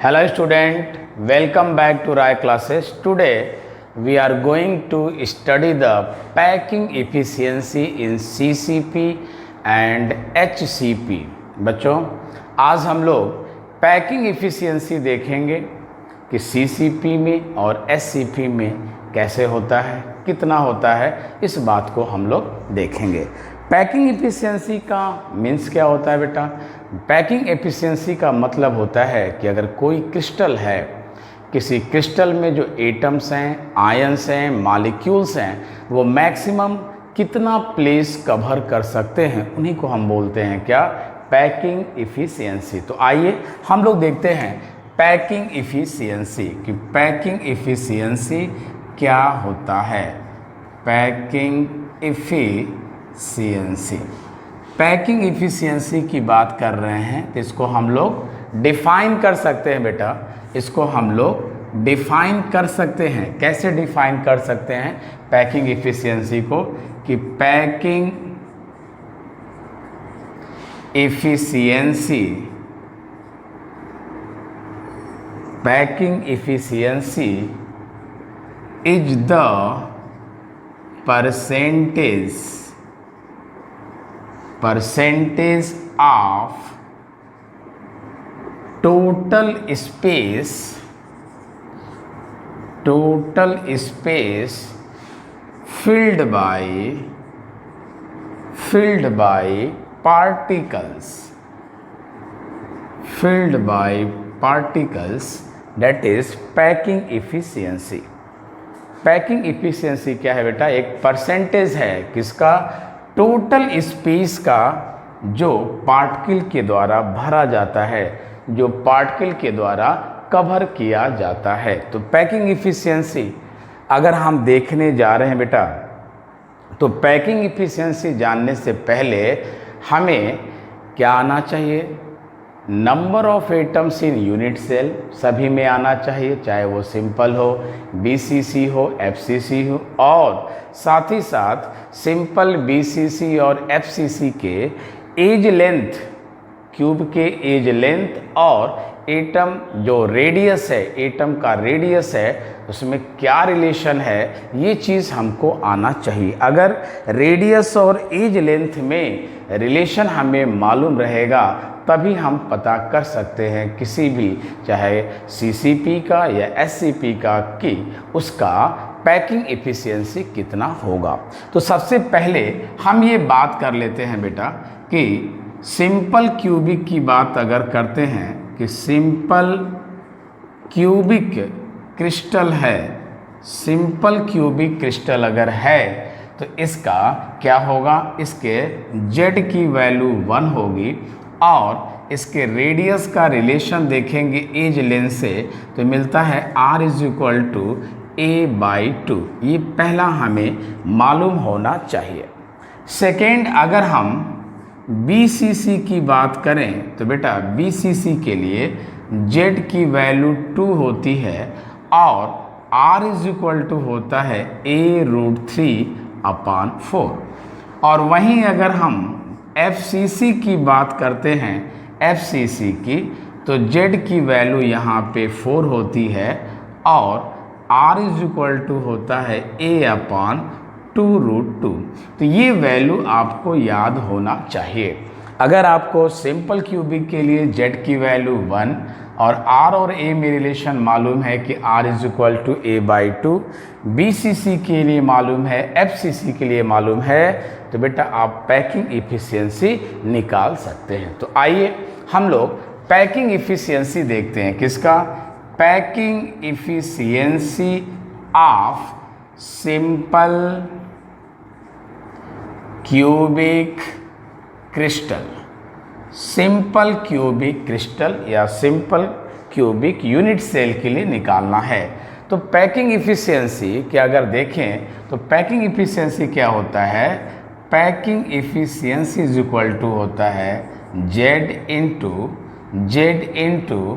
Hello student, welcome back to Rai classes. Today we are going to study the packing efficiency in CCP and HCP. बच्चों आज हम लोग packing efficiency देखेंगे कि CCP में और SCP में कैसे होता है, कितना होता है, इस बात को हम लोग देखेंगे। पैकिंग एफिशिएंसी का मीन्स क्या होता है बेटा? पैकिंग एफिशिएंसी का मतलब होता है कि अगर कोई क्रिस्टल है, किसी क्रिस्टल में जो एटम्स हैं, आयंस हैं, मॉलिक्यूल्स हैं, वो मैक्सिमम कितना प्लेस कवर कर सकते हैं, उन्हीं को हम बोलते हैं क्या? Packing efficiency. तो आइए हम लोग देखते हैं पैकिंग एफिशिएंसी कि पैकिंग एफिशिएंसी क्या होता है। पैकिंग एफिशिएंसी, पैकिंग एफिशिएंसी की बात कर रहे हैं तो इसको हम लोग डिफाइन कर सकते हैं बेटा। इसको हम लोग डिफाइन कर सकते हैं। कैसे डिफाइन कर सकते हैं पैकिंग एफिशिएंसी को? कि packing efficiency, packing efficiency is the percentage of total space filled by particles, that is packing efficiency. Packing efficiency क्या है बेटा? एक परसेंटेज है किसका? टोटल स्पेस का, जो पार्टिकल के द्वारा भरा जाता है, जो पार्टिकल के द्वारा कवर किया जाता है। तो पैकिंग एफिशिएंसी अगर हम देखने जा रहे हैं बेटा, तो पैकिंग एफिशिएंसी जानने से पहले हमें क्या आना चाहिए? Number of atoms in unit cell सभी में आना चाहिए, चाहे वो सिंपल हो, BCC हो, FCC हो, और साथ ही साथ सिंपल BCC और FCC के एज लेंथ, क्यूब के एज लेंथ और एटम जो रेडियस है, एटम का रेडियस है, उसमें क्या रिलेशन है, ये चीज़ हमको आना चाहिए। अगर रेडियस और एज लेंथ में रिलेशन हमें मालूम रहेगा तभी हम पता कर सकते हैं किसी भी, चाहे CCP का या SCP का, कि उसका पैकिंग एफिशिएंसी कितना होगा। तो सबसे पहले हम ये बात कर लेते हैं बेटा कि सिंपल क्यूबिक की बात अगर करते हैं कि सिंपल क्यूबिक क्रिस्टल है, सिंपल क्यूबिक क्रिस्टल अगर है तो इसका क्या होगा? इसके Z की वैल्यू 1 होगी और इसके रेडियस का रिलेशन देखेंगे एज लेंथ से तो मिलता है R = A/2। ये पहला हमें मालूम होना चाहिए। सेकेंड, अगर हम BCC की बात करें तो बेटा BCC के लिए Z की वैल्यू 2 होती है और R = होता है A√3/4। और वहीं अगर हम FCC की बात करते हैं, FCC की, तो Z की वैल्यू यहाँ पे 4 होती है और R = होता है A/2√2। तो ये वैल्यू आपको याद होना चाहिए। अगर आपको सिंपल क्यूबिक के लिए Z की वैल्यू 1 और R और A में रिलेशन मालूम है कि R = A/2, BCC के लिए मालूम है, FCC के लिए मालूम है, तो बेटा आप पैकिंग एफिशिएंसी निकाल सकते हैं। तो आइए हम लोग पैकिंग एफिशिएंसी देखते हैं। किसका? Packing efficiency of simple cubic crystal, simple cubic crystal या सिंपल क्यूबिक यूनिट सेल के लिए निकालना है। तो पैकिंग एफिशिएंसी क्या अगर देखें तो पैकिंग एफिशिएंसी क्या होता है? पैकिंग एफिशिएंसी = होता है Z into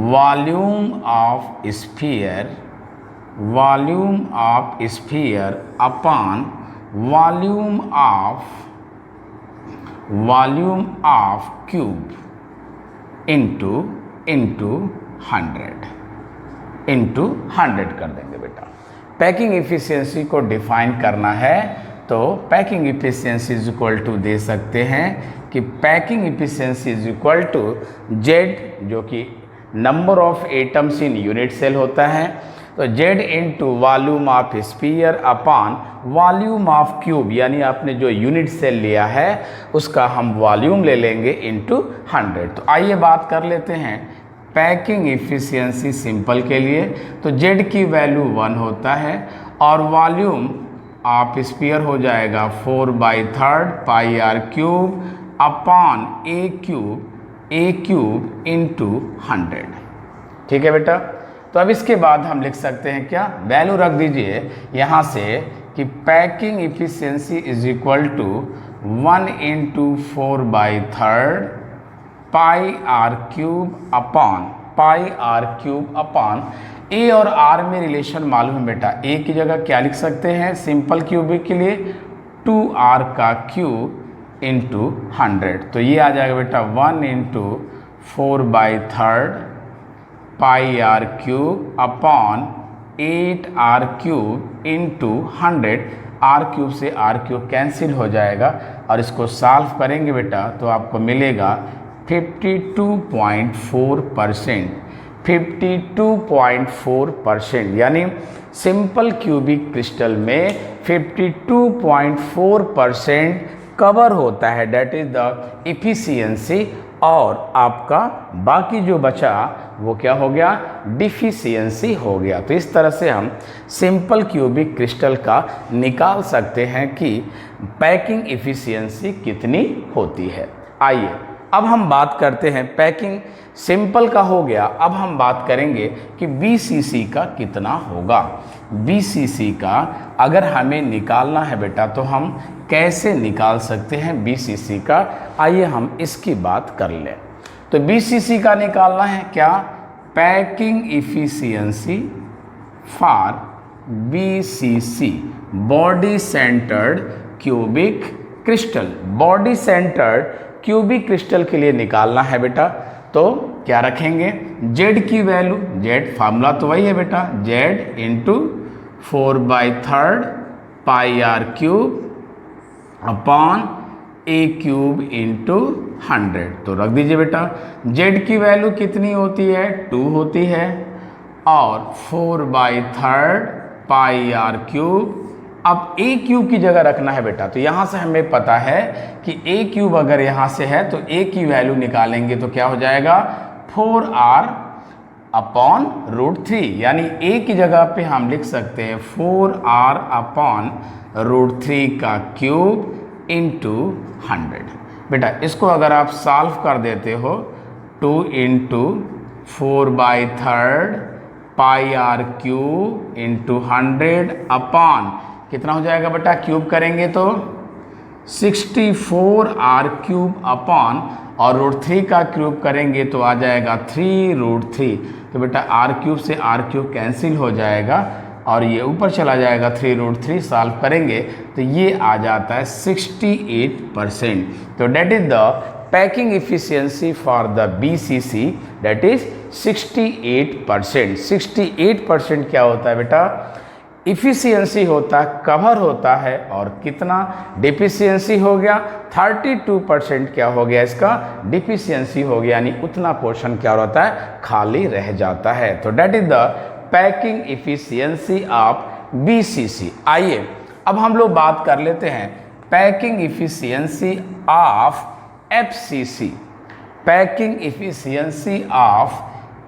volume of sphere upon volume of cube into into 100 कर देंगे बेटा। पैकिंग इफिशियंसी को डिफाइन करना है तो packing efficiency is equal to दे सकते हैं कि packing efficiency is equal to Z, जो कि number of atoms in unit cell होता है, तो Z into volume of sphere upon volume of cube, यानी आपने जो यूनिट सेल लिया है उसका हम वॉल्यूम ले लेंगे इंटू 100। तो आइए बात कर लेते हैं पैकिंग इफिशियंसी सिंपल के लिए। तो जेड की वैल्यू 1 होता है और वॉल्यूम ऑफ स्फीयर हो जाएगा 4/3 pi are cube upon a cube into 100। ठीक है बेटा। तो अब इसके बाद हम लिख सकते हैं क्या, वैल्यू रख दीजिए यहाँ से कि packing efficiency is equal to 1 into 4/3 pi are cube upon a और आर में रिलेशन मालूम है बेटा। ए की जगह क्या लिख सकते हैं सिंपल क्यूबिक के लिए 2r का क्यूब इंटू 100। तो ये आ जाएगा बेटा 1 into 4/3 pi are cube upon 8r cube into 100। R cube से आर क्यूब कैंसिल हो जाएगा और इसको सॉल्व करेंगे बेटा तो आपको मिलेगा 52.4%। 52.4%, यानी सिंपल क्यूबिक क्रिस्टल में 52.4% कवर होता है, डेट इज द इफिशियंसी। और आपका बाकी जो बचा वो क्या हो गया, डिफिशियंसी हो गया। तो इस तरह से हम सिंपल क्यूबिक क्रिस्टल का निकाल सकते हैं कि पैकिंग इफिशियंसी कितनी होती है। आइए अब हम बात करते हैं, पैकिंग सिंपल का हो गया, अब हम बात करेंगे कि BCC का कितना होगा। BCC का अगर हमें निकालना है बेटा तो हम कैसे निकाल सकते हैं BCC का, आइए हम इसकी बात कर लें। तो BCC का निकालना है क्या, packing efficiency for BCC, body centred cubic crystal. Body centred cubic crystal के लिए निकालना है बेटा। तो क्या रखेंगे, Z की वैल्यू, Z फार्मूला तो वही है बेटा, Z into 4/3 pi are cube upon a cube into 100। तो रख दीजिए बेटा, Z की वैल्यू कितनी होती है, 2 होती है, और 4/3 पाई आर क्यूब। अब ए क्यूब की जगह रखना है बेटा, तो यहाँ से हमें पता है कि ए क्यूब अगर यहाँ से है तो ए की वैल्यू निकालेंगे तो क्या हो जाएगा 4r अपॉन √3, यानी ए की जगह पे हम लिख सकते हैं 4r अपॉन √3 का क्यूब इंटू 100। बेटा इसको अगर आप सॉल्व कर देते हो 2 into 4/3 pi are cube into 100 upon कितना हो जाएगा बेटा, क्यूब करेंगे तो 64r क्यूब अपॉन, और √3 का क्यूब करेंगे तो आ जाएगा 3√3। तो बेटा r क्यूब से r क्यूब कैंसिल हो जाएगा और ये ऊपर चला जाएगा 3√3, सॉल्व करेंगे तो ये आ जाता है 68%। तो that is the packing efficiency for the BCC, that is 68%। 68% क्या होता है बेटा, इफिशियंसी होता है, कवर होता है, और कितना डिफिशियंसी हो गया 32% क्या हो गया, इसका डिफिशियंसी हो गया, यानी उतना पोर्शन क्या होता है, खाली रह जाता है। तो that is the packing efficiency of BCC। आइए अब हम लोग बात कर लेते हैं packing efficiency of FCC। Packing efficiency of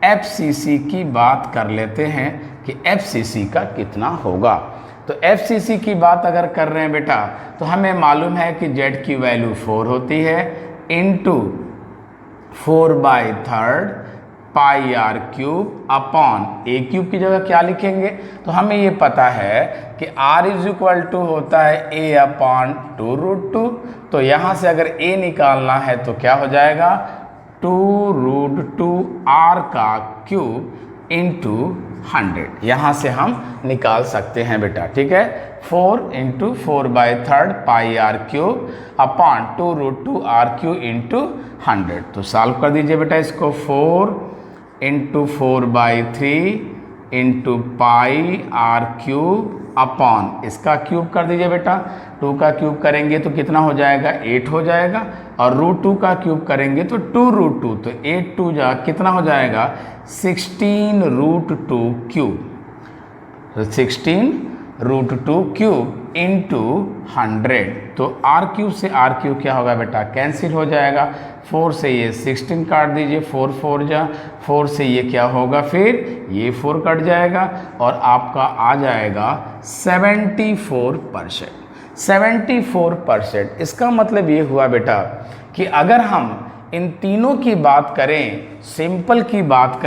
FCC की बात कर लेते हैं कि FCC का कितना होगा। तो FCC की बात अगर कर रहे हैं बेटा तो हमें मालूम है कि Z की वैल्यू 4 होती है into 4/3 pi are cube upon a cube की जगह क्या लिखेंगे, तो हमें ये पता है कि R इज इक्वल टू होता है A अपॉन 2√2। तो यहाँ से अगर A निकालना है तो क्या हो जाएगा 2√2r का क्यूब इंटू 100, यहाँ से हम निकाल सकते हैं बेटा। ठीक है, 4 into 4/3 pi are cube upon 2√2r cube into 100। तो सॉल्व कर दीजिए बेटा इसको, 4 into 4/3 into pi are cube upon, इसका क्यूब कर दीजिए बेटा, 2 का क्यूब करेंगे तो कितना हो जाएगा, 8 हो जाएगा, और √2 का क्यूब करेंगे तो 2√2, तो 8 2 जा कितना हो जाएगा, 16√2 क्यूब, तो 16√2 क्यूब इंटू 100, तो आर क्यूब से आर क्यूब क्या होगा बेटा, कैंसिल हो जाएगा, 4 से ये 16 काट दीजिए, 4 4 जा, 4 से ये क्या होगा, फिर ये 4 कट जाएगा और आपका आ जाएगा 74%। 74%, इसका मतलब ये हुआ बेटा कि अगर हम इन तीनों की बात करें, सिंपल की बात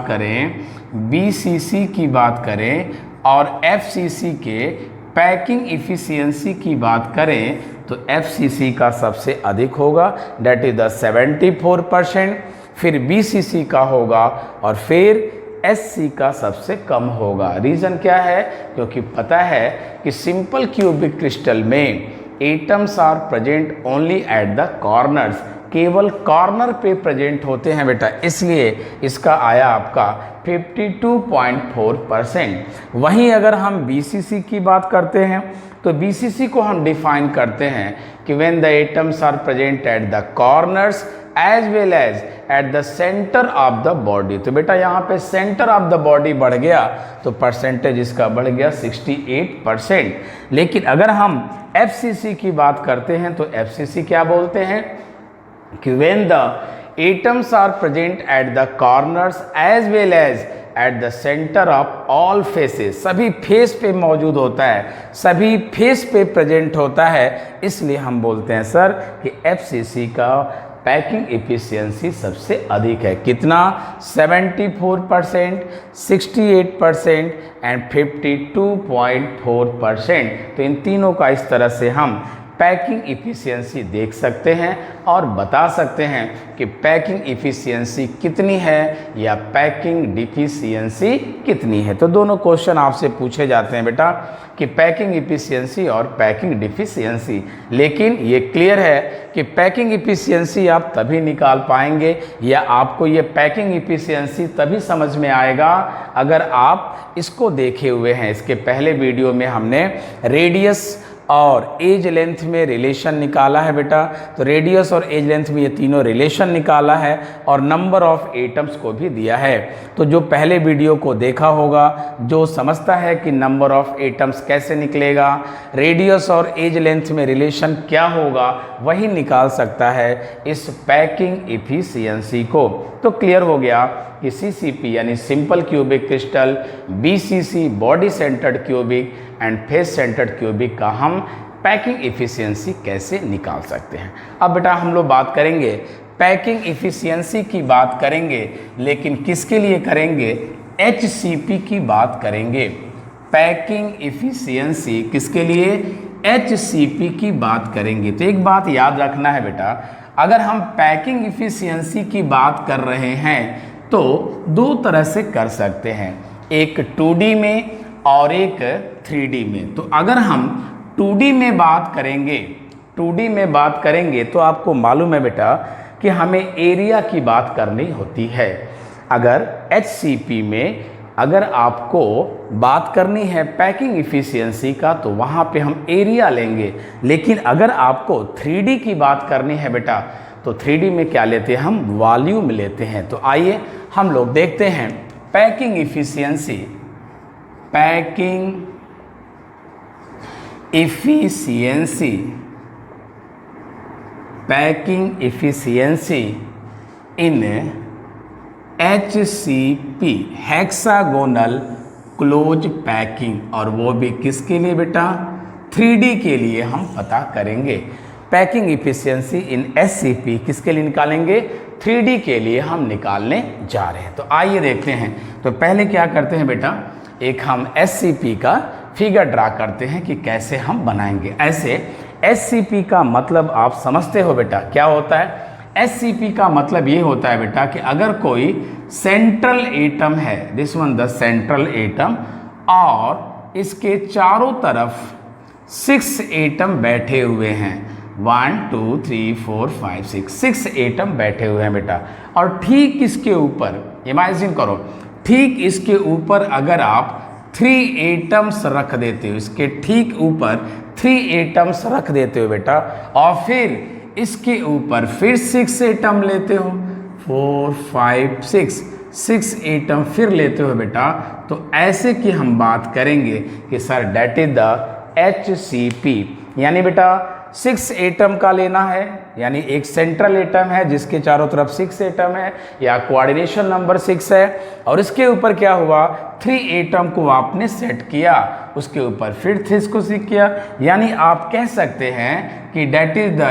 करें, BCC की बात करें और FCC के पैकिंग इफ़िशियंसी की बात करें, तो FCC का सबसे अधिक होगा, डेट इज द 74%, फिर BCC का होगा और फिर SC का सबसे कम होगा। रीज़न क्या है, क्योंकि पता है कि सिंपल क्यूबिक क्रिस्टल में atoms are present only at the corners, केवल कॉर्नर पे प्रेजेंट होते हैं बेटा, इसलिए इसका आया आपका 52.4%। वहीं अगर हम BCC की बात करते हैं तो BCC को हम डिफाइन करते हैं कि when the atoms are present at the corners as well as at the centre of the body. तो बेटा यहाँ पे सेंटर ऑफ द बॉडी बढ़ गया तो परसेंटेज इसका बढ़ गया 68%। लेकिन अगर हम FCC की बात करते हैं तो FCC क्या बोलते हैं कि when the atoms are present at the corners as well as at the centre of all faces, सभी फेस पे मौजूद होता है, सभी फेस पे प्रेजेंट होता है, इसलिए हम बोलते हैं सर कि FCC का पैकिंग इफिशियंसी सबसे अधिक है। कितना, 74%, 68% एंड 52.4%। तो इन तीनों का इस तरह से हम पैकिंग इफिशियंसी देख सकते हैं और बता सकते हैं कि पैकिंग इफिशियंसी कितनी है या पैकिंग डिफिशियंसी कितनी है। तो दोनों क्वेश्चन आपसे पूछे जाते हैं बेटा कि पैकिंग इफिशियंसी और पैकिंग डिफिशियंसी, लेकिन ये क्लियर है कि पैकिंग इफिशियंसी आप तभी निकाल पाएंगे या आपको ये पैकिंग इफिशियंसी तभी समझ में आएगा अगर आप इसको देखे हुए हैं। इसके पहले वीडियो में हमने रेडियस और एज लेंथ में रिलेशन निकाला है बेटा, तो रेडियस और एज लेंथ में ये तीनों रिलेशन निकाला है और नंबर ऑफ एटम्स को भी दिया है। तो जो पहले वीडियो को देखा होगा, जो समझता है कि नंबर ऑफ एटम्स कैसे निकलेगा, रेडियस और एज लेंथ में रिलेशन क्या होगा, वही निकाल सकता है इस पैकिंग इफिशियंसी को। तो क्लियर हो गया कि CCP यानी simple cubic crystal, BCC body centred cubic and face centred cubic का हम पैकिंग इफिशियंसी कैसे निकाल सकते हैं। अब बेटा हम लोग बात करेंगे पैकिंग इफिशियंसी की बात करेंगे, लेकिन किसके लिए करेंगे, HCP की बात करेंगे। पैकिंग इफिशियंसी किसके लिए, HCP की बात करेंगे। तो एक बात याद रखना है बेटा, अगर हम पैकिंग इफिशियंसी की बात कर रहे हैं तो दो तरह से कर सकते हैं, एक 2D में और एक 3D में। तो अगर हम 2D में बात करेंगे तो आपको मालूम है बेटा कि हमें एरिया की बात करनी होती है। अगर HCP में अगर आपको बात करनी है पैकिंग इफिशियंसी का तो वहाँ पे हम एरिया लेंगे, लेकिन अगर आपको 3D की बात करनी है बेटा तो 3D में क्या लेते हैं, हम वॉल्यूम लेते हैं। तो आइए हम लोग देखते हैं पैकिंग इफिशियंसी इन HCP हेक्सागोनल क्लोज पैकिंग, और वो भी किसके लिए बेटा, 3D के लिए हम पता करेंगे। पैकिंग इफिशियंसी इन HCP किसके लिए निकालेंगे, 3D के लिए हम निकालने जा रहे हैं। तो आइए देखते हैं। तो पहले क्या करते हैं बेटा, एक हम HCP का फिगर ड्रा करते हैं कि कैसे हम बनाएंगे। ऐसे HCP का मतलब आप समझते हो बेटा क्या होता है। HCP का मतलब ये होता है बेटा कि अगर कोई सेंट्रल एटम है, this one the central atom, और इसके चारों तरफ 6 एटम बैठे हुए हैं, 1 2 3 4 5 6 एटम बैठे हुए हैं बेटा। और ठीक इसके ऊपर इमेजिन करो, ठीक इसके ऊपर अगर आप 3 एटम्स रख देते हो, इसके ठीक ऊपर 3 एटम्स रख देते हो बेटा, और फिर इसके ऊपर फिर 6 एटम लेते हो, 4 5 6 एटम फिर लेते हो बेटा, तो ऐसे की हम बात करेंगे कि sir that is the HCP। यानी बेटा 6 एटम का लेना है, यानी एक सेंट्रल एटम है जिसके चारों तरफ 6 एटम है, या कोऑर्डिनेशन नंबर 6 है, और इसके ऊपर क्या हुआ, 3 एटम को आपने सेट किया, उसके ऊपर फिर 3 को सेट किया। यानी आप कह सकते हैं कि that is the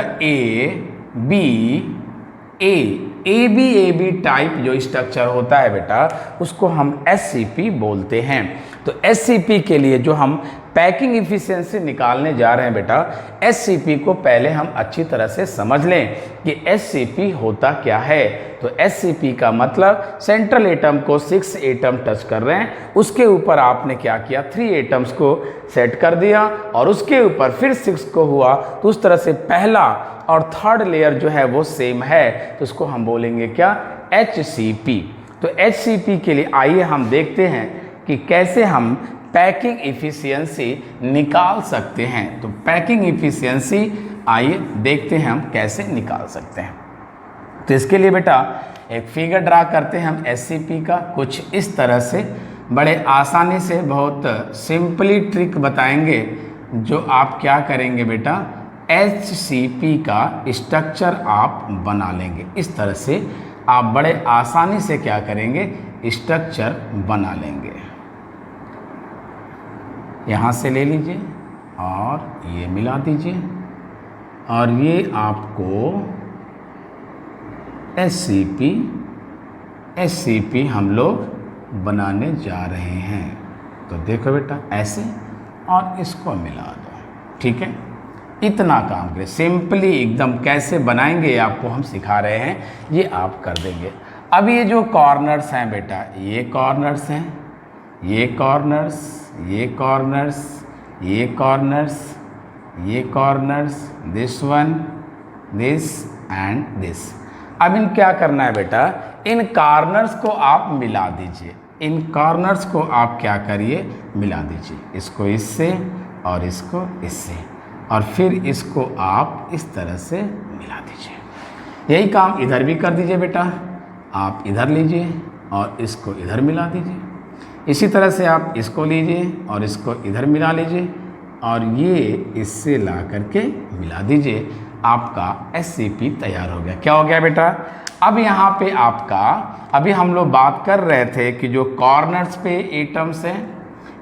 AB type जो स्ट्रक्चर होता है बेटा, उसको हम SCP बोलते हैं। तो SCP के लिए जो हम पैकिंग इफिशिएंसी निकालने जा रहे हैं बेटा, SCP को पहले हम अच्छी तरह से समझ लें कि SCP होता क्या है। तो SCP का मतलब सेंट्रल एटम को 6 एटम टच कर रहे हैं, उसके ऊपर आपने क्या किया, 3 एटम्स को सेट कर दिया, और उसके ऊपर फिर 6 को हुआ, तो उस तरह से पहला और थर्ड लेयर जो है वो सेम है, तो उसको हम बोलेंगे क्या, HCP। तो HCP के लिए आइए हम देखते हैं कि कैसे हम पैकिंग इफिशियंसी निकाल सकते हैं। तो पैकिंग इफिशियंसी आइए देखते हैं हम कैसे निकाल सकते हैं। तो इसके लिए बेटा एक फिगर ड्रा करते हैं हम SCP का, कुछ इस तरह से, बड़े आसानी से, बहुत सिंपली ट्रिक बताएंगे, जो आप क्या करेंगे बेटा, HCP का स्ट्रक्चर आप बना लेंगे। इस तरह से आप बड़े आसानी से क्या करेंगे, स्ट्रक्चर बना लेंगे। यहाँ से ले लीजिए और ये मिला दीजिए, और ये आपको SCP हम लोग बनाने जा रहे हैं। तो देखो बेटा ऐसे, और इसको मिला दो, ठीक है। इतना काम करें, सिंपली एकदम कैसे बनाएंगे आपको हम सिखा रहे हैं, ये आप कर देंगे। अब ये जो कॉर्नर्स हैं बेटा, ये कॉर्नर्स हैं, ये कॉर्नर्स, ये कॉर्नर्स, ये कॉर्नर्स, ये corners, this one, this and this. अब इन क्या करना है बेटा, इन कॉर्नर्स को आप मिला दीजिए, इन कॉर्नर्स को आप क्या करिए, मिला दीजिए, इसको इससे और इसको इससे, और फिर इसको आप इस तरह से मिला दीजिए। यही काम इधर भी कर दीजिए बेटा, आप इधर लीजिए और इसको इधर मिला दीजिए। इसी तरह से आप इसको लीजिए और इसको इधर मिला लीजिए, और ये इससे ला करके मिला दीजिए। आपका SCP तैयार हो गया। क्या हो गया बेटा, अब यहाँ पे आपका, अभी हम लोग बात कर रहे थे कि जो कॉर्नर्स पे एटम्स हैं,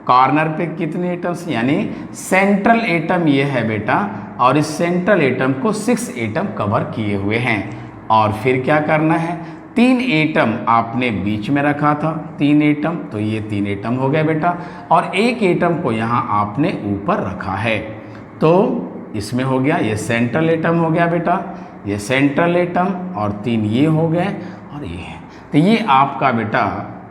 कॉर्नर पे कितने एटम्स, यानी सेंट्रल एटम ये है बेटा, और इस सेंट्रल एटम को 6 एटम कवर किए हुए हैं। और फिर क्या करना है, 3 एटम आपने बीच में रखा था, 3 एटम, तो ये 3 एटम हो गया बेटा, और 1 एटम को यहाँ आपने ऊपर रखा है, तो इसमें हो गया, ये सेंट्रल एटम हो गया बेटा, ये सेंट्रल एटम, और 3 ये हो गए, और ये है। तो ये आपका बेटा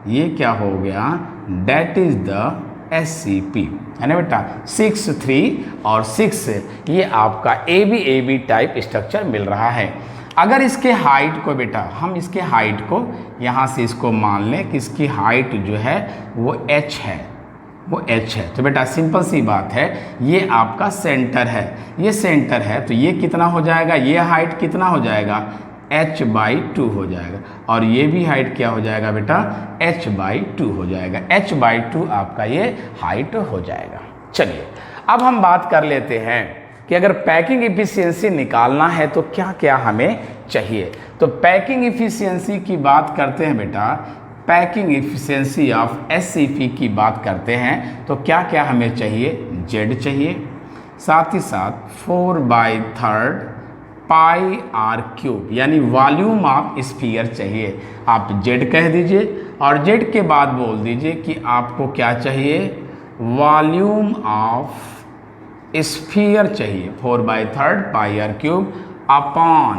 ये क्या हो गया, डेट इज द SCP, है ना बेटा। 6 3 और 6, ये आपका AB टाइप स्ट्रक्चर मिल रहा है। अगर इसके हाइट को बेटा, हम इसके हाइट को यहाँ से इसको मान लें कि इसकी हाइट जो है वो h है, वो h है, तो बेटा सिंपल सी बात है, ये आपका सेंटर है, ये सेंटर है, तो ये कितना हो जाएगा, ये हाइट कितना हो जाएगा, h/2 हो जाएगा, और ये भी हाइट क्या हो जाएगा बेटा, h/2 हो जाएगा, h/2 आपका ये हाइट हो जाएगा। चलिए अब हम बात कर लेते हैं कि अगर पैकिंग इफिशियंसी निकालना है तो क्या क्या हमें चाहिए। तो पैकिंग इफिशियंसी की बात करते हैं बेटा, पैकिंग इफिशियंसी ऑफ SCP की बात करते हैं, तो क्या क्या हमें चाहिए, Z चाहिए, साथ ही साथ 4/3 πr³ यानी वॉल्यूम ऑफ स्फीयर चाहिए। आप Z कह दीजिए, और Z के बाद बोल दीजिए कि आपको क्या चाहिए, वॉल्यूम ऑफ स्फीयर चाहिए, 4/3 πr³ upon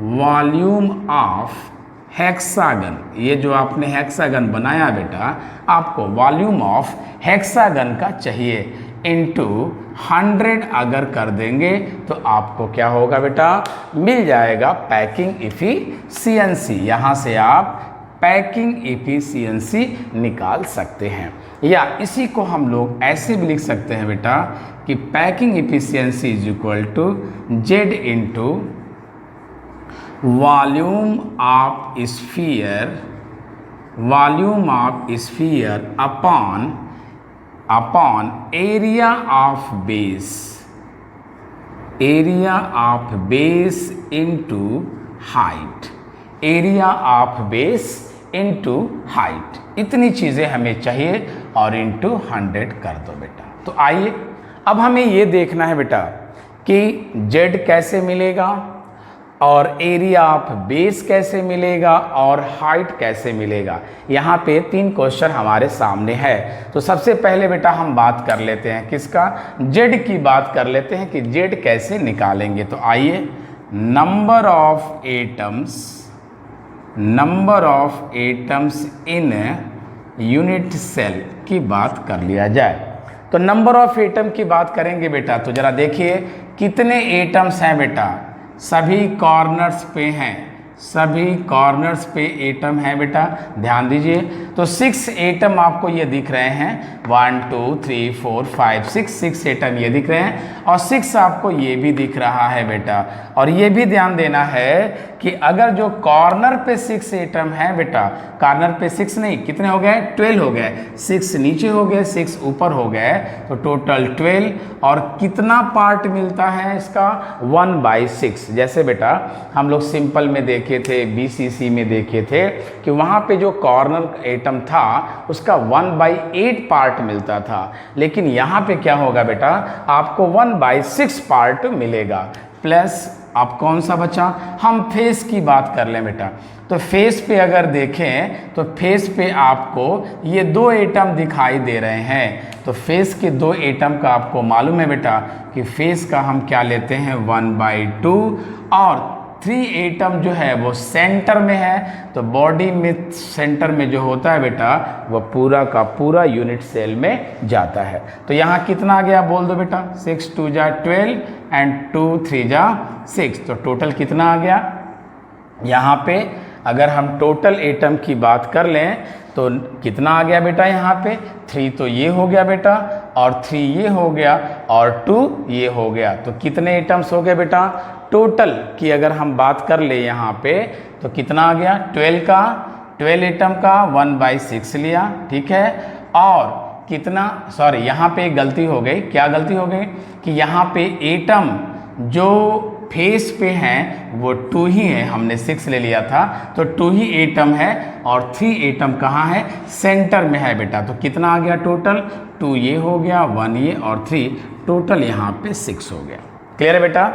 volume of hexagon. ये जो आपने हेक्सागन बनाया बेटा, आपको वॉल्यूम ऑफ हेक्सागन का चाहिए। इंटू 100 अगर कर देंगे तो आपको क्या होगा बेटा, मिल जाएगा पैकिंग इफिशियंसी। यहाँ से आप पैकिंग इफिशियंसी निकाल सकते हैं, या इसी को हम लोग ऐसे भी लिख सकते हैं बेटा कि packing efficiency is equal to Z into volume of sphere upon area of base into height, area of base into height. इतनी चीज़ें हमें चाहिए और इंटू 100 कर दो बेटा। तो आइए अब हमें ये देखना है बेटा कि जेड कैसे मिलेगा और एरिया ऑफ बेस कैसे मिलेगा और हाइट कैसे मिलेगा। यहाँ पे 3 क्वेश्चन हमारे सामने है। तो सबसे पहले बेटा हम बात कर लेते हैं किसका, जेड की बात कर लेते हैं कि जेड कैसे निकालेंगे। तो आइए number of atoms in unit cell की बात कर लिया जाए। तो नंबर ऑफ एटम की बात करेंगे बेटा, तो जरा देखिए कितने एटम्स हैं बेटा, सभी कॉर्नर्स पे हैं, सभी कॉर्नर्स पे एटम है बेटा, ध्यान दीजिए। तो 6 एटम आपको ये दिख रहे हैं, 1 2 3 4 5 6 एटम ये दिख रहे हैं, और 6 आपको ये भी दिख रहा है बेटा। और ये भी ध्यान देना है कि अगर जो कॉर्नर पे 6 एटम है बेटा, कॉर्नर पे 6 नहीं, कितने हो गए, 12 हो गए, 6 नीचे हो गए 6 ऊपर हो गए, तो टोटल 12। और कितना पार्ट मिलता है इसका, 1/6। जैसे बेटा हम लोग सिंपल में देखे थे, BCC में देखे थे कि वहाँ पे जो कॉर्नर एटम था उसका 1/8 पार्ट मिलता था, लेकिन यहाँ पे क्या होगा बेटा, आपको 1/6 पार्ट मिलेगा। प्लस अब कौन सा बचा, हम फेस की बात कर लें बेटा। तो फेस पे अगर देखें तो फेस पे आपको ये 2 एटम दिखाई दे रहे हैं। तो फेस के 2 एटम का आपको मालूम है बेटा कि फेस का हम क्या लेते हैं, 1/2, और 3 एटम जो है वो सेंटर में है। तो बॉडी में सेंटर में जो होता है बेटा वो पूरा का पूरा यूनिट सेल में जाता है। तो यहाँ कितना आ गया बोल दो बेटा, 6 2 जा 12 एंड 2 3 जा 6। तो टोटल कितना आ गया, यहाँ पे अगर हम टोटल एटम की बात कर लें तो कितना आ गया बेटा, यहाँ पे 3 तो ये हो गया बेटा, और 3 ये हो गया, और 2 ये हो गया। तो कितने एटम्स हो गए बेटा, टोटल की अगर हम बात कर ले यहाँ पे तो कितना आ गया, 12 एटम का 1/6 लिया, ठीक है। और कितना, सॉरी यहाँ पे एक गलती हो गई, क्या गलती हो गई कि यहाँ पे एटम जो फेस पे हैं वो 2 ही है, हमने 6 ले लिया था, तो 2 ही एटम है, और 3 एटम कहाँ है, सेंटर में है बेटा। तो कितना आ गया टोटल, 2 ये हो गया, 1 ये, और 3, टोटल यहाँ पे 6 हो गया। क्लियर है बेटा,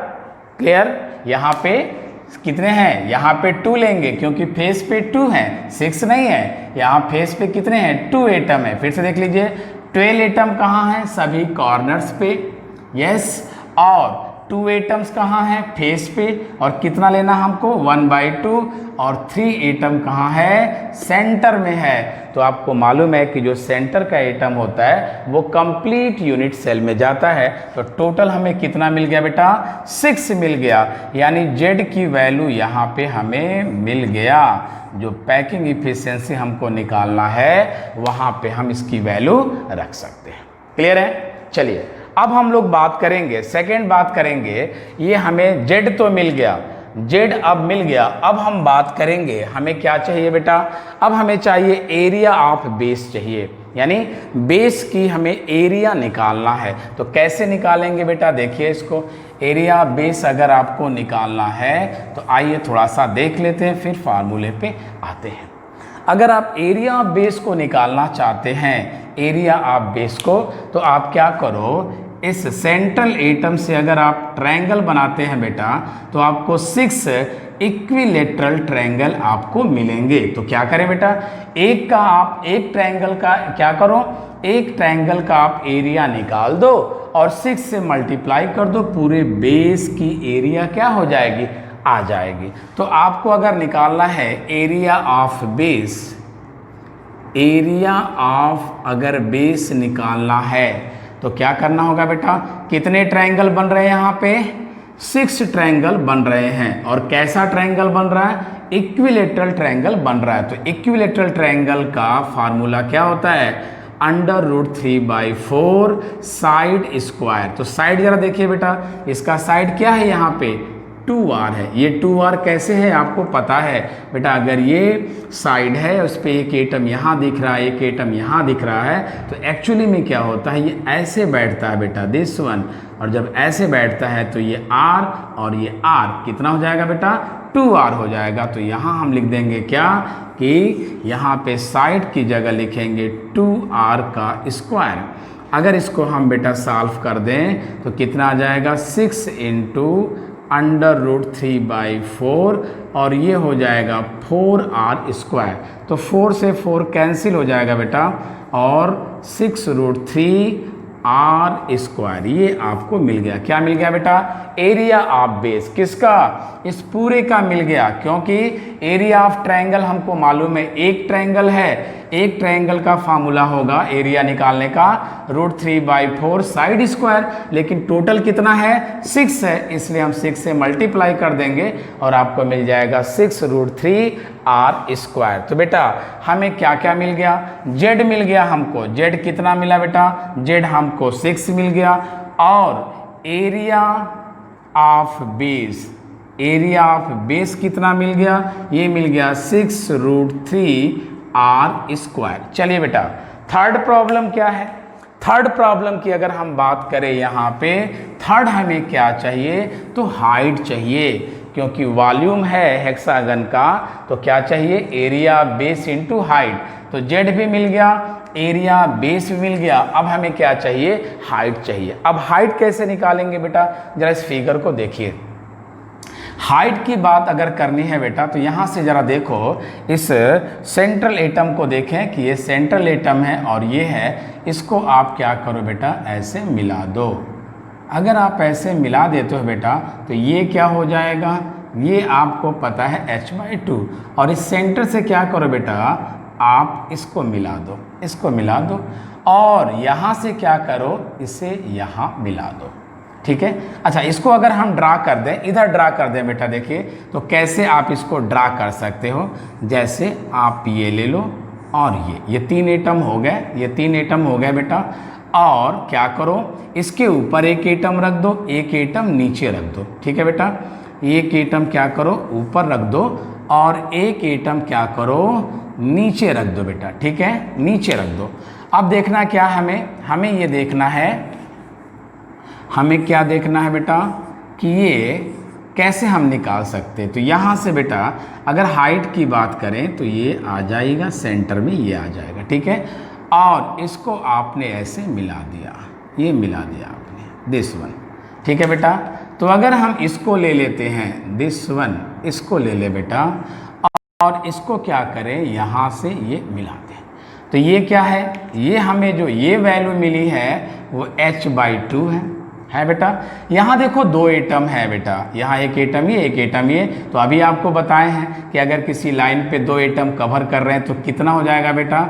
क्लियर। यहाँ पे कितने हैं, यहाँ पे 2 लेंगे क्योंकि फेस पे 2 है, 6 नहीं है। यहाँ फेस पे कितने हैं, 2 एटम है। फिर से देख लीजिए, 12 एटम कहाँ हैं, सभी कॉर्नर्स पे, यस, और 2 एटम्स कहाँ हैं, फेस पे, और कितना लेना हमको, 1/2, और 3 एटम कहाँ है, सेंटर में है। तो आपको मालूम है कि जो सेंटर का एटम होता है वो कंप्लीट यूनिट सेल में जाता है। तो टोटल हमें कितना मिल गया बेटा, 6 मिल गया, यानी जेड की वैल्यू यहाँ पे हमें मिल गया। जो पैकिंग इफिशियंसी हमको निकालना है वहाँ पे हम इसकी वैल्यू रख सकते हैं। क्लियर है, चलिए अब हम लोग बात करेंगे, सेकेंड बात करेंगे, ये हमें जेड तो मिल गया, जेड अब मिल गया, अब हम बात करेंगे हमें क्या चाहिए बेटा, अब हमें चाहिए एरिया ऑफ बेस चाहिए, यानी बेस की हमें एरिया निकालना है। तो कैसे निकालेंगे बेटा, देखिए इसको, एरिया बेस अगर आपको निकालना है तो आइए थोड़ा सा देख लेते हैं, फिर फार्मूले पे आते हैं। अगर आप एरिया ऑफ बेस को निकालना चाहते हैं, एरिया ऑफ बेस को, तो आप क्या करो, इस सेंट्रल एटम से अगर आप ट्रायंगल बनाते हैं बेटा तो आपको 6 इक्विलेटरल ट्रायंगल आपको मिलेंगे। तो क्या करें बेटा, एक ट्रायंगल का क्या करो, एक ट्रायंगल का आप एरिया निकाल दो और 6 से मल्टीप्लाई कर दो, पूरे बेस की एरिया क्या हो जाएगी, आ जाएगी। तो आपको अगर निकालना है area of base, area of अगर बेस निकालना है तो क्या करना होगा बेटा, कितने ट्रायंगल बन रहे हैं यहाँ पे, 6 ट्रायंगल बन रहे हैं। और कैसा ट्रायंगल बन रहा है, इक्विलेटरल ट्रायंगल बन रहा है। तो इक्विलेटरल ट्रायंगल का फार्मूला क्या होता है, √3/4 साइड स्क्वायर। तो साइड जरा देखिए बेटा, इसका साइड क्या है यहाँ पे 2r है। ये 2r कैसे है आपको पता है बेटा, अगर ये साइड है उस पर एक एटम यहाँ दिख रहा है, एक एटम यहाँ दिख रहा है, तो एक्चुअली में क्या होता है, ये ऐसे बैठता है बेटा, दिस वन। और जब ऐसे बैठता है तो ये r और ये r कितना हो जाएगा बेटा, 2r हो जाएगा। तो यहाँ हम लिख देंगे क्या कि यहाँ पे साइड की जगह लिखेंगे 2r का स्क्वायर। अगर इसको हम बेटा सॉल्व कर दें तो कितना आ जाएगा, 6 × √3/4 और ये हो जाएगा 4r स्क्वायर। तो 4 से 4 कैंसिल हो जाएगा बेटा और 6√3r स्क्वायर ये आपको मिल गया। क्या मिल गया बेटा, एरिया ऑफ बेस। किसका, इस पूरे का मिल गया, क्योंकि एरिया ऑफ ट्रायंगल हमको मालूम है, एक ट्रायंगल है, एक ट्रायंगल का फार्मूला होगा एरिया निकालने का √3/4 साइड स्क्वायर, लेकिन टोटल कितना है, 6 है, इसलिए हम 6 से मल्टीप्लाई कर देंगे और आपको मिल जाएगा 6√3r स्क्वायर। तो बेटा हमें क्या क्या मिल गया, z मिल गया हमको, z कितना मिला बेटा, z हमको 6 मिल गया। और area of base, area of base कितना मिल गया, ये मिल गया 6√3r स्क्वायर। चलिए बेटा थर्ड प्रॉब्लम क्या है, थर्ड प्रॉब्लम की अगर हम बात करें यहाँ पे, थर्ड हमें क्या चाहिए, तो हाइट चाहिए, क्योंकि वॉल्यूम है हेक्सागन का, तो क्या चाहिए, एरिया बेस इंटू हाइट। तो जेड भी मिल गया, एरिया बेस भी मिल गया, अब हमें क्या चाहिए, हाइट चाहिए। अब हाइट कैसे निकालेंगे बेटा, जरा इस फिगर को देखिए। हाइट की बात अगर करनी है बेटा तो यहाँ से ज़रा देखो, इस सेंट्रल एटम को देखें कि ये सेंट्रल एटम है और ये है, इसको आप क्या करो बेटा, ऐसे मिला दो। अगर आप ऐसे मिला देते हो बेटा तो ये क्या हो जाएगा, ये आपको पता है h/2। और इस सेंटर से क्या करो बेटा, आप इसको मिला दो, इसको मिला दो, और यहाँ से क्या करो, इसे यहाँ मिला दो, ठीक है। अच्छा इसको अगर हम ड्रा कर दें, इधर ड्रा कर दें बेटा, देखिए तो कैसे आप इसको ड्रा कर सकते हो। जैसे आप ये ले लो और ये 3 एटम हो गए, ये 3 एटम हो गए बेटा। और क्या करो, इसके ऊपर एक एटम रख दो, एक एटम नीचे रख दो, ठीक है बेटा। एक एटम क्या करो, ऊपर रख दो, और एक एटम क्या करो, नीचे रख दो बेटा, ठीक है, नीचे रख दो। अब देखना क्या हमें ये देखना है, हमें क्या देखना है बेटा कि ये कैसे हम निकाल सकते हैं। तो यहाँ से बेटा अगर हाइट की बात करें तो ये आ जाएगा सेंटर में, ये आ जाएगा, ठीक है। और इसको आपने ऐसे मिला दिया, ये मिला दिया आपने, दिस वन, ठीक है बेटा। तो अगर हम इसको ले लेते हैं, दिस वन, इसको ले ले बेटा, और इसको क्या करें, यहाँ से ये मिला दें, तो ये क्या है, ये हमें जो ये वैल्यू मिली है वो h/2 है बेटा। यहाँ देखो 2 एटम है बेटा, यहाँ एक एटम ये, एक एटम ये। तो अभी आपको बताए हैं कि अगर किसी लाइन पे 2 एटम कवर कर रहे हैं तो कितना हो जाएगा बेटा,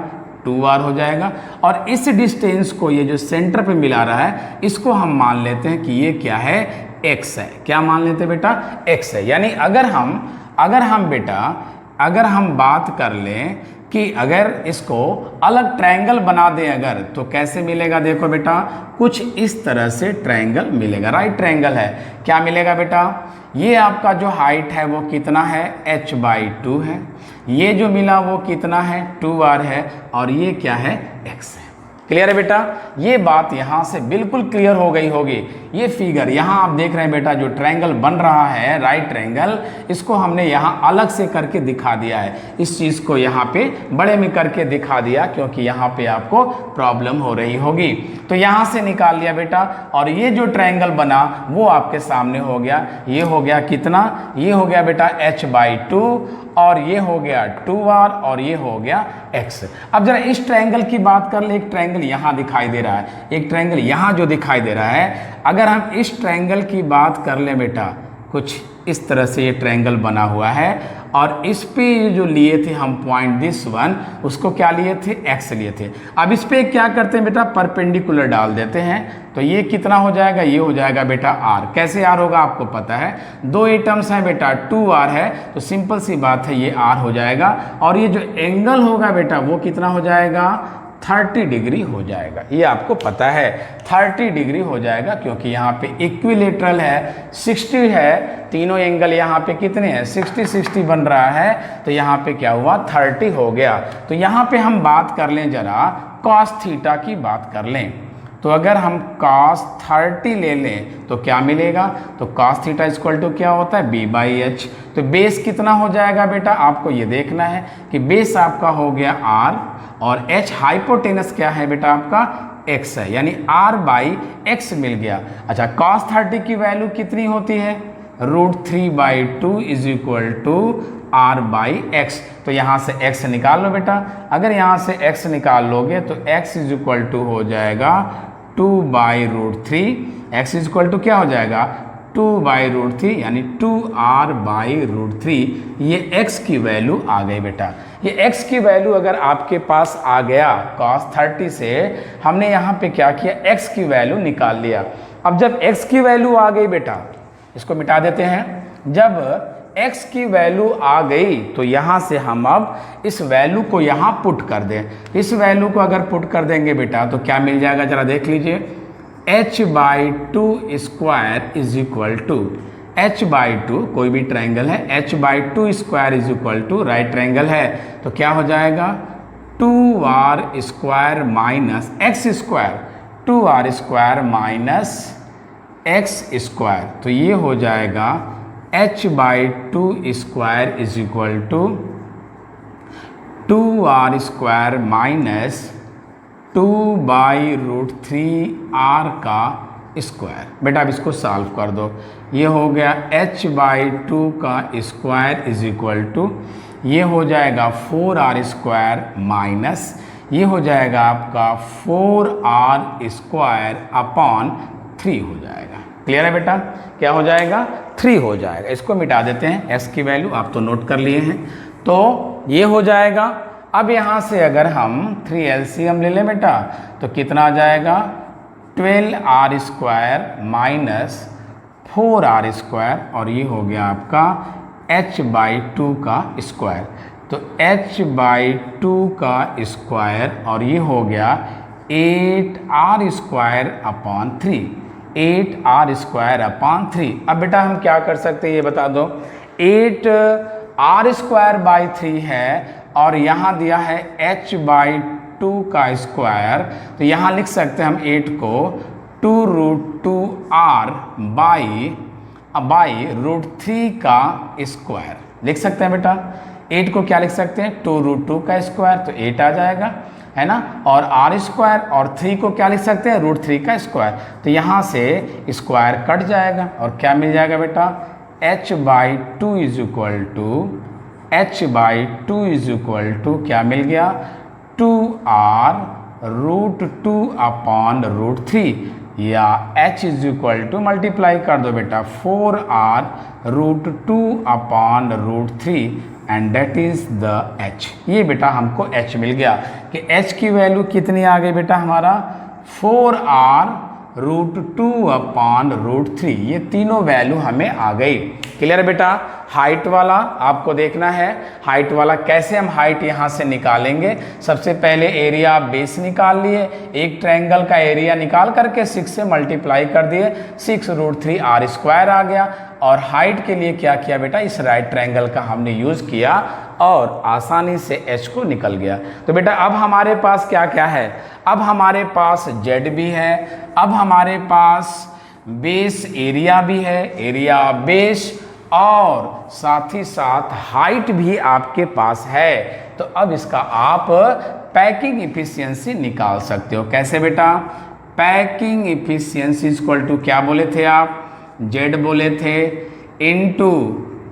2r हो जाएगा। और इस डिस्टेंस को, ये जो सेंटर पे मिला रहा है, इसको हम मान लेते हैं कि ये क्या है, x है। क्या मान लेते हैं बेटा, x है। यानी अगर हम बेटा अगर हम बात कर लें कि अगर इसको अलग ट्रायंगल बना दें अगर, तो कैसे मिलेगा, देखो बेटा कुछ इस तरह से ट्रायंगल मिलेगा, राइट ट्रायंगल है। क्या मिलेगा बेटा, ये आपका जो हाइट है वो कितना है, h/2 है, ये जो मिला वो कितना है, 2r है, और ये क्या है, x है। क्लियर है बेटा, ये बात यहाँ से बिल्कुल क्लियर हो गई होगी। ये फिगर यहाँ आप देख रहे हैं बेटा, जो ट्रायंगल बन रहा है राइट ट्रायंगल, इसको हमने यहाँ अलग से करके दिखा दिया है। इस चीज़ को यहाँ पे बड़े में करके दिखा दिया, क्योंकि यहाँ पे आपको प्रॉब्लम हो रही होगी। तो यहाँ से निकाल लिया बेटा, और ये जो ट्रायंगल बना वो आपके सामने हो गया। ये हो गया कितना, ये हो गया बेटा h/2, और ये हो गया 2r, और ये हो गया x। अब जरा इस ट्रायंगल की बात कर ले, एक ट्रायंगल यहाँ दिखाई दे रहा है, एक ट्रायंगल यहाँ जो दिखाई दे रहा है। अगर हम इस ट्रायंगल की बात कर लें बेटा, कुछ इस तरह से ये ट्रायंगल बना हुआ है, और इस पे ये जो लिए थे हम पॉइंट दिस वन, उसको क्या लिए थे, x लिए थे। अब इस पे क्या करते हैं बेटा, परपेंडिकुलर डाल देते हैं, तो ये कितना हो जाएगा, ये हो जाएगा बेटा r। कैसे r होगा आपको पता है, दो एटम्स हैं बेटा, 2r है, तो सिंपल सी बात है ये r हो जाएगा। और ये जो एंगल होगा बेटा वो कितना हो जाएगा, 30 डिग्री हो जाएगा। ये आपको पता है 30 डिग्री हो जाएगा, क्योंकि यहाँ पे इक्विलेटरल है, 60 है, तीनों एंगल यहाँ पे कितने हैं, 60 बन रहा है, तो यहाँ पे क्या हुआ, 30 हो गया। तो यहाँ पे हम बात कर लें जरा cos थीटा की बात कर लें, तो अगर हम cos 30 ले लें तो क्या मिलेगा, तो cos थीटा इक्वल टू क्या होता है, b/h। तो बेस कितना हो जाएगा बेटा, आपको ये देखना है कि बेस आपका हो गया r और h हाइपोटेनस क्या है बेटा आपका x है, यानी r/x मिल गया। अच्छा, cos 30 की वैल्यू कितनी होती है, √3/2 इज इक्वल टू r/x। तो यहाँ से x निकाल लो बेटा, अगर यहाँ से x निकाल लोगे तो x इज इक्वल टू हो जाएगा 2/√3। x इज इक्वल टू क्या हो जाएगा, 2/√3 यानी 2r/√3। ये x की वैल्यू आ गई बेटा। ये x की वैल्यू अगर आपके पास आ गया cos 30 से, हमने यहाँ पे क्या किया, x की वैल्यू निकाल लिया। अब जब x की वैल्यू आ गई बेटा, इसको मिटा देते हैं, जब x की वैल्यू आ गई तो यहाँ से हम अब इस वैल्यू को यहाँ पुट कर दें। इस वैल्यू को अगर पुट कर देंगे बेटा तो क्या मिल जाएगा, जरा देख लीजिए, h/2 square is equal to h/2, कोई भी ट्रायंगल है, h/2 square is equal to right triangle है, तो क्या हो जाएगा 2r square minus x square, 2r square minus x square. तो ये हो जाएगा h/2 square is equal to 2r square minus 2/√3r का स्क्वायर। बेटा अब इसको सॉल्व कर दो, ये हो गया h/2 का स्क्वायर इज इक्वल टू, ये हो जाएगा 4r स्क्वायर माइनस, ये हो जाएगा आपका 4r स्क्वायर अपॉन 3 हो जाएगा। क्लियर है बेटा, क्या हो जाएगा, 3 हो जाएगा। इसको मिटा देते हैं, x की वैल्यू आप तो नोट कर लिए हैं, तो ये हो जाएगा। अब यहाँ से अगर हम 3 LCM ले लें बेटा, तो कितना आ जाएगा, 12r square minus 4r square, और ये हो गया आपका h/2 का स्क्वायर। तो h/2 का स्क्वायर और ये हो गया 8r square upon 3, 8r square upon 3। अब बेटा हम क्या कर सकते हैं ये बता दो, 8r स्क्वायर बाई 3 है और यहाँ दिया है h/2 का स्क्वायर, तो यहाँ लिख सकते हैं हम 8 को 2√2r बाई √3 का स्क्वायर लिख सकते हैं बेटा। 8 को क्या लिख सकते हैं, 2√2 का स्क्वायर, तो 8 आ जाएगा, है ना। और r स्क्वायर और 3 को क्या लिख सकते हैं, √3 का स्क्वायर, तो यहाँ से स्क्वायर कट जाएगा और क्या मिल जाएगा बेटा, h/2 इज इक्वल टू क्या मिल गया, 2r√2 अपॉन √3, या h is equal to multiply कर दो बेटा 4r√2 upon √3 and that is the h। ये बेटा हमको h मिल गया कि h की वैल्यू कितनी आ गई बेटा हमारा 4r√2 अपॉन √3। ये तीनों वैल्यू हमें आ गई। क्लियर है बेटा। हाइट वाला आपको देखना है, हाइट वाला कैसे हम हाइट यहाँ से निकालेंगे। सबसे पहले एरिया आप बेस निकाल लिए, एक ट्रायंगल का एरिया निकाल करके 6 से मल्टीप्लाई कर दिए, 6√3r स्क्वायर आ गया। और हाइट के लिए क्या किया बेटा, इस राइट ट्रायंगल का हमने यूज़ किया और आसानी से h को निकल गया। तो बेटा अब हमारे पास क्या क्या है, अब हमारे पास z भी है, अब हमारे पास बेस एरिया भी है, एरिया बेस, और साथ ही साथ हाइट भी आपके पास है। तो अब इसका आप पैकिंग इफिशियंसी निकाल सकते हो। कैसे बेटा, पैकिंग इफिशियंसी इक्वल टू क्या बोले थे आप, z बोले थे into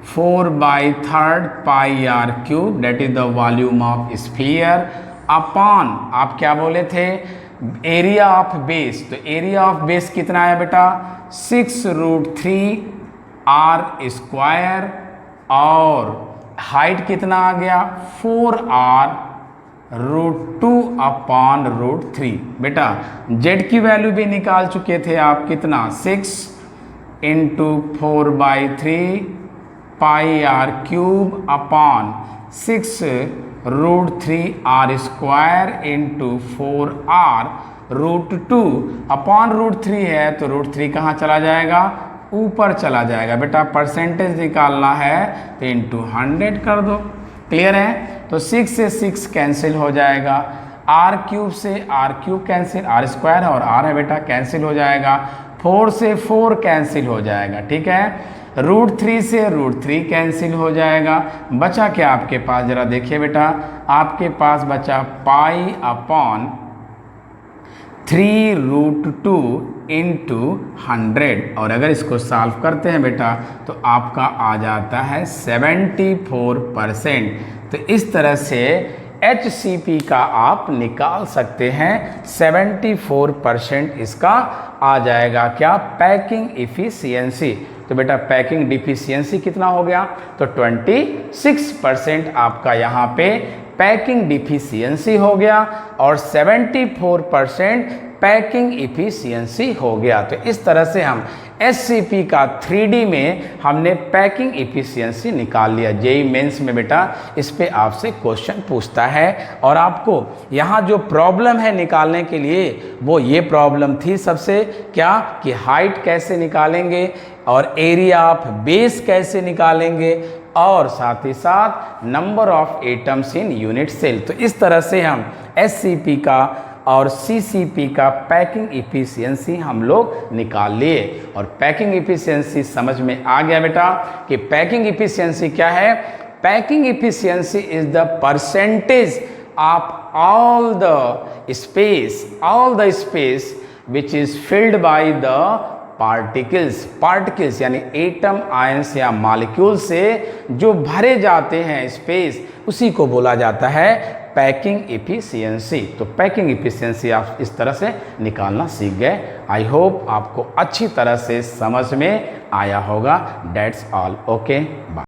4/3 πr³ that is the volume of sphere upon आप क्या बोले थे, एरिया ऑफ बेस। तो एरिया ऑफ बेस कितना आया बेटा 6√3r स्क्वायर, और हाइट कितना आ गया 4r√2/√3। बेटा z की वैल्यू भी निकाल चुके थे आप, कितना 6 × 4/3 πr³ 6√3r² × 4r√2/√3 है, तो √3 कहाँ चला जाएगा, ऊपर चला जाएगा। बेटा परसेंटेज निकालना है तो इंटू 100 कर दो। क्लियर है? तो 6 से 6 कैंसिल हो जाएगा, r³ से r³ कैंसिल, r² और r है बेटा, कैंसिल हो जाएगा। 4 से 4 कैंसिल हो जाएगा, ठीक है। √3 से √3 कैंसिल हो जाएगा। बचा क्या आपके पास, जरा देखिए बेटा, आपके पास बचा π/3√2 × 100। और अगर इसको सॉल्व करते हैं बेटा तो आपका आ जाता है 74%। तो इस तरह से HCP का आप निकाल सकते हैं, 74% इसका आ जाएगा क्या, पैकिंग इफिशियंसी। तो बेटा पैकिंग डिफिशियंसी कितना हो गया, तो 26% आपका यहाँ पे पैकिंग डिफिशियंसी हो गया और 74% पैकिंग इफिशियंसी हो गया। तो इस तरह से हम SCP का 3D में हमने पैकिंग इफिशियंसी निकाल लिया। जेईई मेंस में बेटा इस पे आपसे क्वेश्चन पूछता है, और आपको यहाँ जो प्रॉब्लम है निकालने के लिए वो ये प्रॉब्लम थी सबसे, क्या कि हाइट कैसे निकालेंगे और एरिया ऑफ बेस कैसे निकालेंगे, और साथ ही साथ number of atoms in unit cell. तो इस तरह से हम SCP का और CCP का पैकिंग इफिशियंसी हम लोग निकाल लिए। और पैकिंग इफिशियंसी समझ में आ गया बेटा कि पैकिंग इफिशियंसी क्या है। Packing efficiency is the percentage of all the space which is filled by the particles यानी एटम, आयंस या मॉलिक्यूल से जो भरे जाते हैं स्पेस, उसी को बोला जाता है पैकिंग इफिशियंसी। तो पैकिंग इफिशियंसी आप इस तरह से निकालना सीख गए। आई होप आपको अच्छी तरह से समझ में आया होगा। That's all, okay bye.